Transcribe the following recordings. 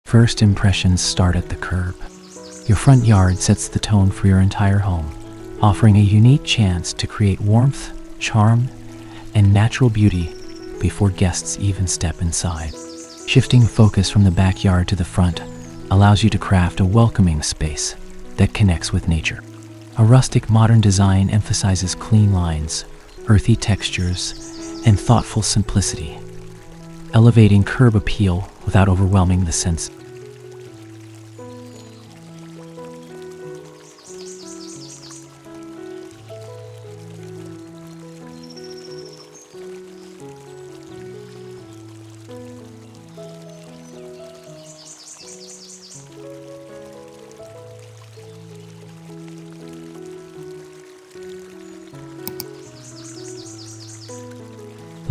First impressions start at the curb. Your front yard sets the tone for your entire home, offering a unique chance to create warmth, charm, and natural beauty before guests even step inside. Shifting focus from the backyard to the front allows you to craft a welcoming space that connects with nature. A rustic modern design emphasizes clean lines, earthy textures, and thoughtful simplicity, elevating curb appeal without overwhelming the sense.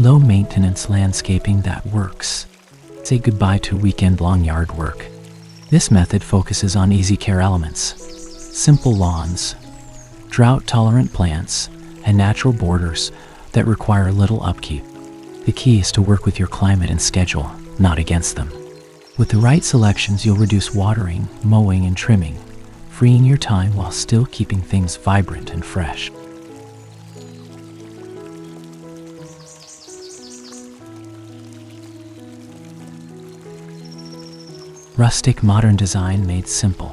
Low-maintenance landscaping that works. Say goodbye to weekend-long yard work. This method focuses on easy care elements, simple lawns, drought-tolerant plants, and natural borders that require little upkeep. The key is to work with your climate and schedule, not against them. With the right selections, you'll reduce watering, mowing, and trimming, freeing your time while still keeping things vibrant and fresh. Rustic modern design made simple.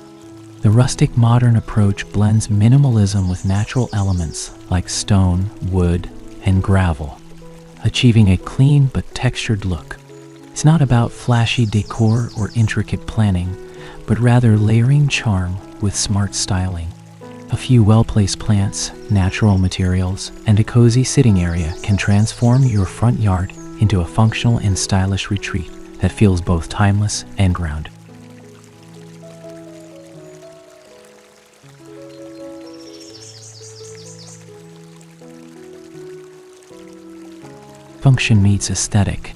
The rustic modern approach blends minimalism with natural elements like stone, wood, and gravel, achieving a clean but textured look. It's not about flashy decor or intricate planning, but rather layering charm with smart styling. A few well-placed plants, natural materials, and a cozy sitting area can transform your front yard into a functional and stylish retreat that feels both timeless and grounded. Function meets aesthetic.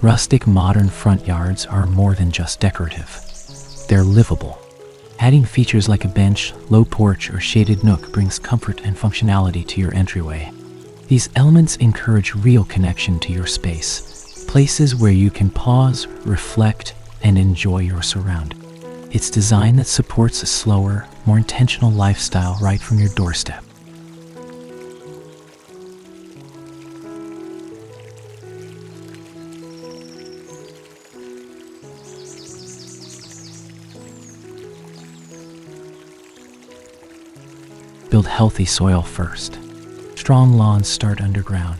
Rustic modern front yards are more than just decorative. They're livable. Adding features like a bench, low porch, or shaded nook brings comfort and functionality to your entryway. These elements encourage real connection to your space, places where you can pause, reflect, and enjoy your surroundings. It's design that supports a slower, more intentional lifestyle right from your doorstep. Build healthy soil first. Strong lawns start underground.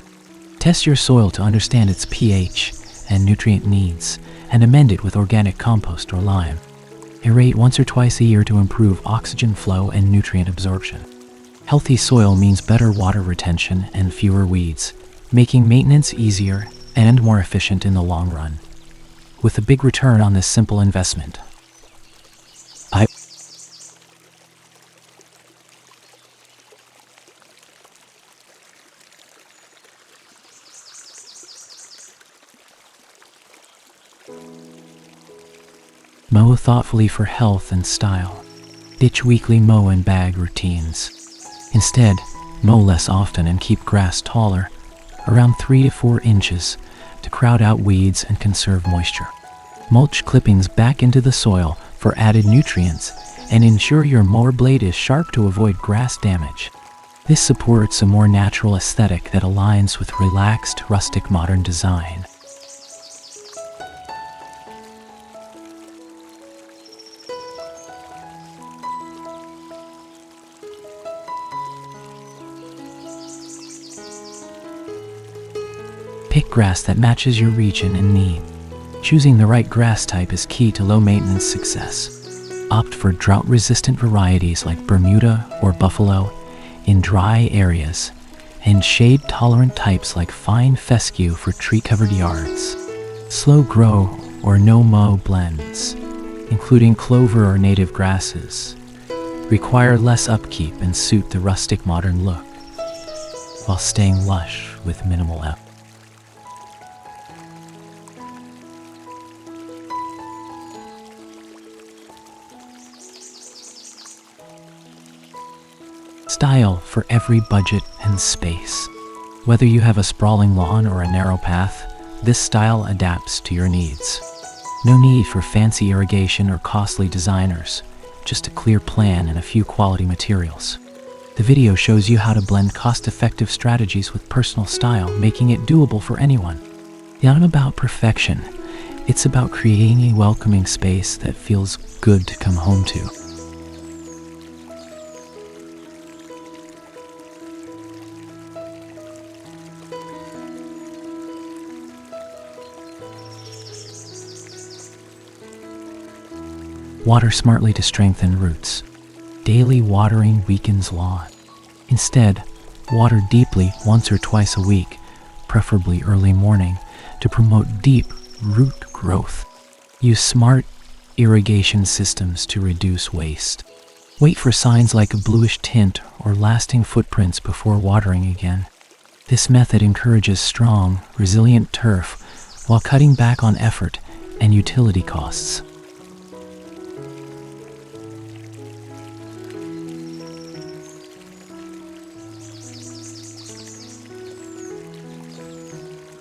Test your soil to understand its pH and nutrient needs, and amend it with organic compost or lime. Aerate once or twice a year to improve oxygen flow and nutrient absorption. Healthy soil means better water retention and fewer weeds, making maintenance easier and more efficient in the long run. With a big return on this simple investment. Mow thoughtfully for health and style. Ditch weekly mow and bag routines. Instead, mow less often and keep grass taller, around 3 to 4 inches, to crowd out weeds and conserve moisture. Mulch clippings back into the soil for added nutrients and ensure your mower blade is sharp to avoid grass damage. This supports a more natural aesthetic that aligns with relaxed, rustic modern design. Pick grass that matches your region and need. Choosing the right grass type is key to low-maintenance success. Opt for drought-resistant varieties like Bermuda or Buffalo in dry areas, and shade-tolerant types like fine fescue for tree-covered yards. Slow grow or no-mow blends, including clover or native grasses, require less upkeep and suit the rustic modern look, while staying lush with minimal effort. Style for every budget and space. Whether you have a sprawling lawn or a narrow path, this style adapts to your needs. No need for fancy irrigation or costly designers, just a clear plan and a few quality materials. The video shows you how to blend cost-effective strategies with personal style, making it doable for anyone. It's not about perfection, it's about creating a welcoming space that feels good to come home to. Water smartly to strengthen roots. Daily watering weakens lawn. Instead, water deeply once or twice a week, preferably early morning, to promote deep root growth. Use smart irrigation systems to reduce waste. Wait for signs like a bluish tint or lasting footprints before watering again. This method encourages strong, resilient turf while cutting back on effort and utility costs.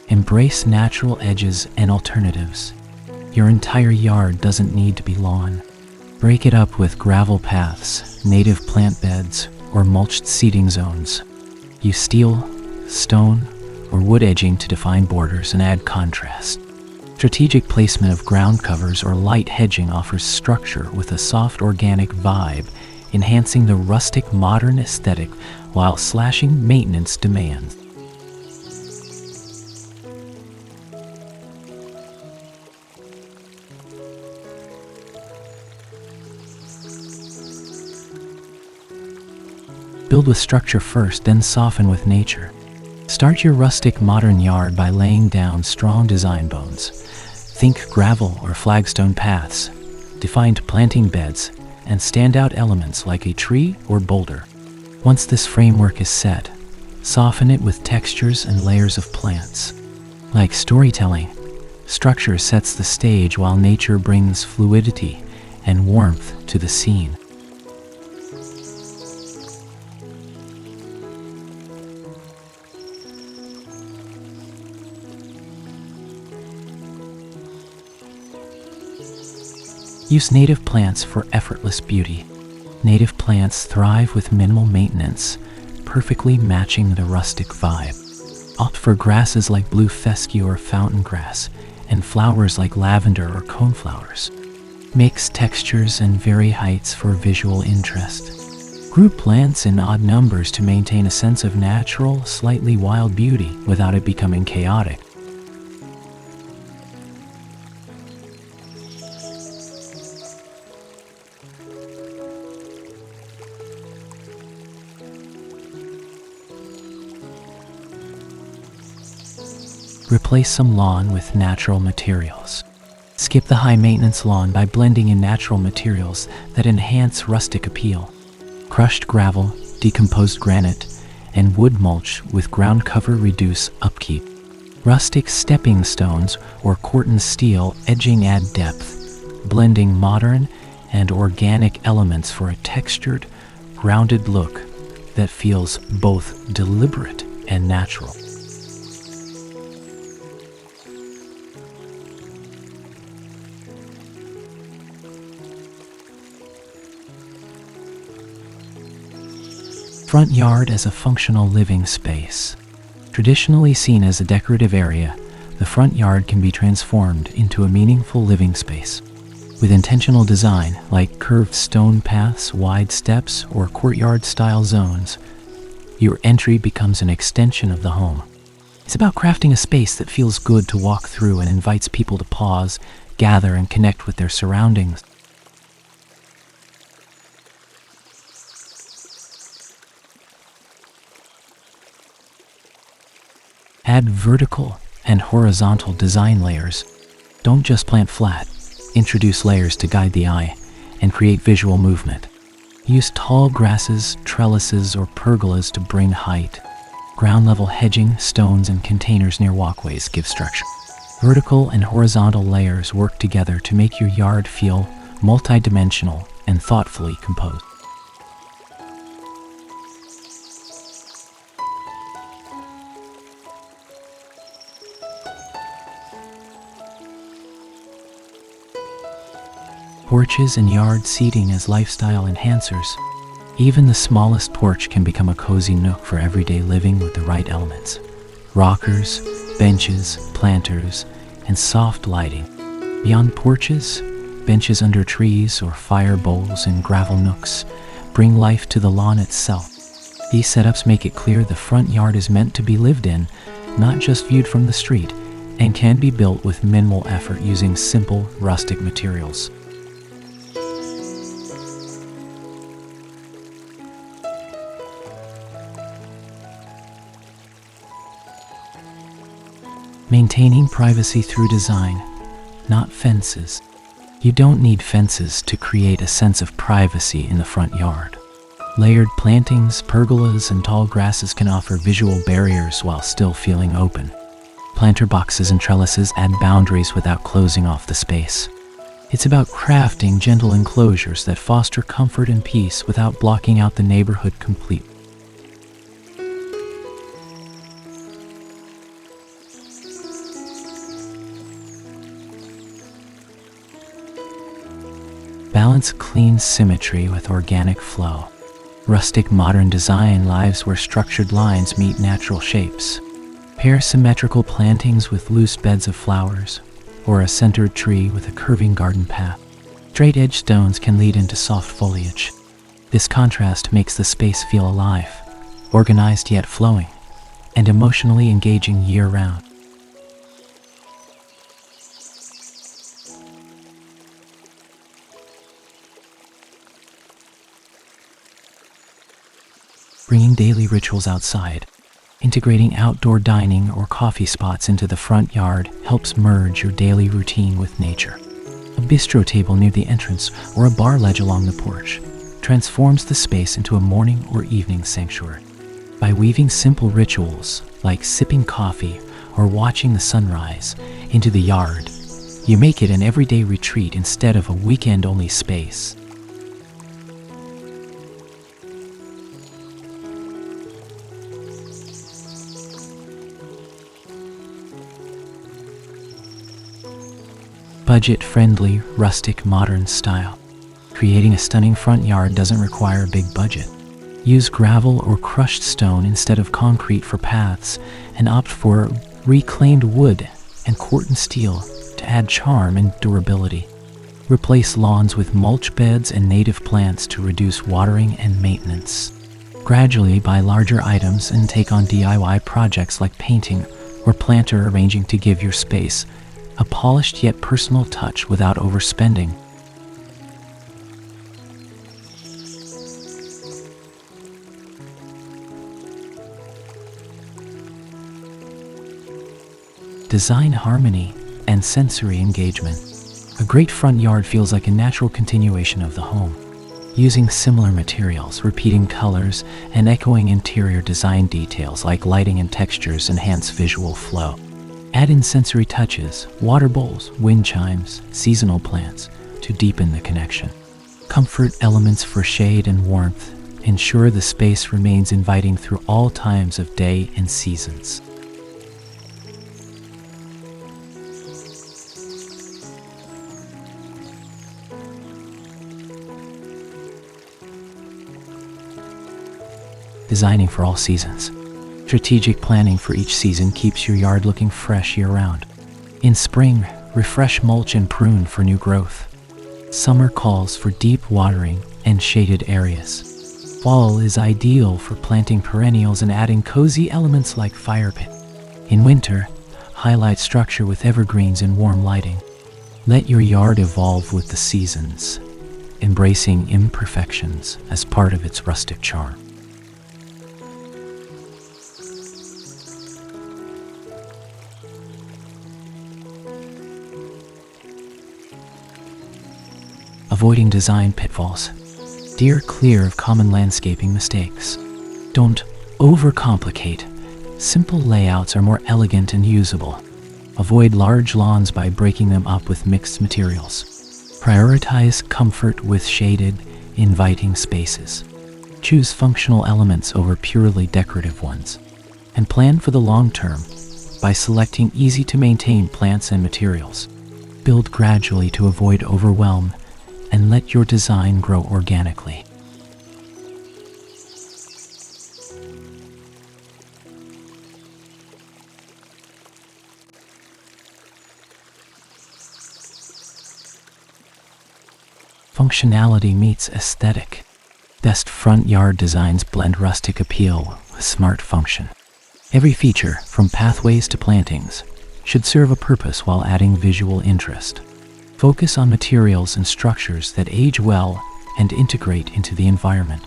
Embrace natural edges and alternatives. Your entire yard doesn't need to be lawn. Break it up with gravel paths, native plant beds, or mulched seating zones. Use steel, stone, or wood edging to define borders and add contrast. Strategic placement of ground covers or light hedging offers structure with a soft organic vibe, enhancing the rustic modern aesthetic while slashing maintenance demands. Build with structure first, then soften with nature. Start your rustic modern yard by laying down strong design bones. Think gravel or flagstone paths, defined planting beds, and standout elements like a tree or boulder. Once this framework is set, soften it with textures and layers of plants. Like storytelling, structure sets the stage while nature brings fluidity and warmth to the scene. Use native plants for effortless beauty. Native plants thrive with minimal maintenance, perfectly matching the rustic vibe. Opt for grasses like blue fescue or fountain grass, and flowers like lavender or coneflowers. Mix textures and vary heights for visual interest. Group plants in odd numbers to maintain a sense of natural, slightly wild beauty without it becoming chaotic. Replace some lawn with natural materials. Skip the high-maintenance lawn by blending in natural materials that enhance rustic appeal. Crushed gravel, decomposed granite, and wood mulch with ground cover reduce upkeep. Rustic stepping stones or Corten steel edging add depth, blending modern and organic elements for a textured, grounded look that feels both deliberate and natural. Front yard as a functional living space. Traditionally seen as a decorative area, the front yard can be transformed into a meaningful living space. With intentional design, like curved stone paths, wide steps, or courtyard-style zones, your entry becomes an extension of the home. It's about crafting a space that feels good to walk through and invites people to pause, gather, and connect with their surroundings. Add vertical and horizontal design layers. Don't just plant flat. Introduce layers to guide the eye and create visual movement. Use tall grasses, trellises, or pergolas to bring height. Ground-level hedging, stones, and containers near walkways give structure. Vertical and horizontal layers work together to make your yard feel multidimensional and thoughtfully composed. porches and yard seating as lifestyle enhancers. Even the smallest porch can become a cozy nook for everyday living with the right elements. Rockers, benches, planters, and soft lighting. Beyond porches, benches under trees or fire bowls and gravel nooks bring life to the lawn itself. These setups make it clear the front yard is meant to be lived in, not just viewed from the street, and can be built with minimal effort using simple, rustic materials. Maintaining privacy through design, not fences. You don't need fences to create a sense of privacy in the front yard. Layered plantings, pergolas, and tall grasses can offer visual barriers while still feeling open. Planter boxes and trellises add boundaries without closing off the space. It's about crafting gentle enclosures that foster comfort and peace without blocking out the neighborhood completely. Balance clean symmetry with organic flow. Rustic modern design lives where structured lines meet natural shapes. Pair symmetrical plantings with loose beds of flowers, or a centered tree with a curving garden path. Straight-edged stones can lead into soft foliage. This contrast makes the space feel alive, organized yet flowing, and emotionally engaging year-round. Bringing daily rituals outside. Integrating outdoor dining or coffee spots into the front yard helps merge your daily routine with nature. A bistro table near the entrance or a bar ledge along the porch transforms the space into a morning or evening sanctuary. By weaving simple rituals like sipping coffee or watching the sunrise into the yard, you make it an everyday retreat instead of a weekend-only space. Budget-friendly, rustic, modern style. Creating a stunning front yard doesn't require a big budget. Use gravel or crushed stone instead of concrete for paths, and opt for reclaimed wood and corten steel to add charm and durability. Replace lawns with mulch beds and native plants to reduce watering and maintenance. Gradually buy larger items and take on DIY projects like painting or planter arranging to give your space a polished yet personal touch without overspending. Design harmony and sensory engagement. A great front yard feels like a natural continuation of the home. Using similar materials, repeating colors, and echoing interior design details like lighting and textures enhance visual flow. Add in sensory touches, water bowls, wind chimes, seasonal plants to deepen the connection. Comfort elements for shade and warmth ensure the space remains inviting through all times of day and seasons. Designing for all seasons. Strategic planning for each season keeps your yard looking fresh year-round. In spring, refresh mulch and prune for new growth. Summer calls for deep watering and shaded areas. Fall is ideal for planting perennials and adding cozy elements like fire pit. In winter, highlight structure with evergreens and warm lighting. Let your yard evolve with the seasons, embracing imperfections as part of its rustic charm. Avoiding design pitfalls. Steer clear of common landscaping mistakes. Don't overcomplicate. Simple layouts are more elegant and usable. Avoid large lawns by breaking them up with mixed materials. Prioritize comfort with shaded, inviting spaces. Choose functional elements over purely decorative ones. And plan for the long term by selecting easy-to-maintain plants and materials. Build gradually to avoid overwhelm and let your design grow organically. Functionality meets aesthetic. Best front yard designs blend rustic appeal with smart function. Every feature, from pathways to plantings, should serve a purpose while adding visual interest. Focus on materials and structures that age well and integrate into the environment.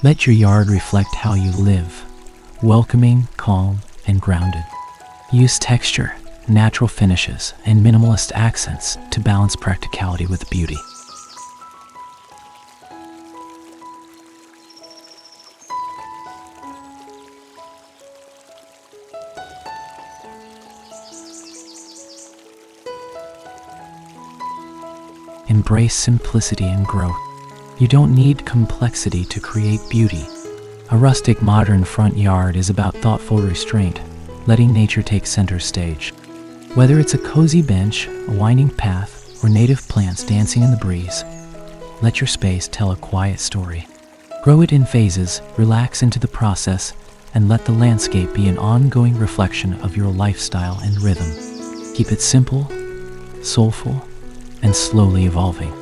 Let your yard reflect how you live, welcoming, calm, and grounded. Use texture, natural finishes, and minimalist accents to balance practicality with beauty. Embrace simplicity and growth. You don't need complexity to create beauty. A rustic modern front yard is about thoughtful restraint, letting nature take center stage. Whether it's a cozy bench, a winding path, or native plants dancing in the breeze, let your space tell a quiet story. Grow it in phases, relax into the process, and let the landscape be an ongoing reflection of your lifestyle and rhythm. Keep it simple, soulful, and slowly evolving.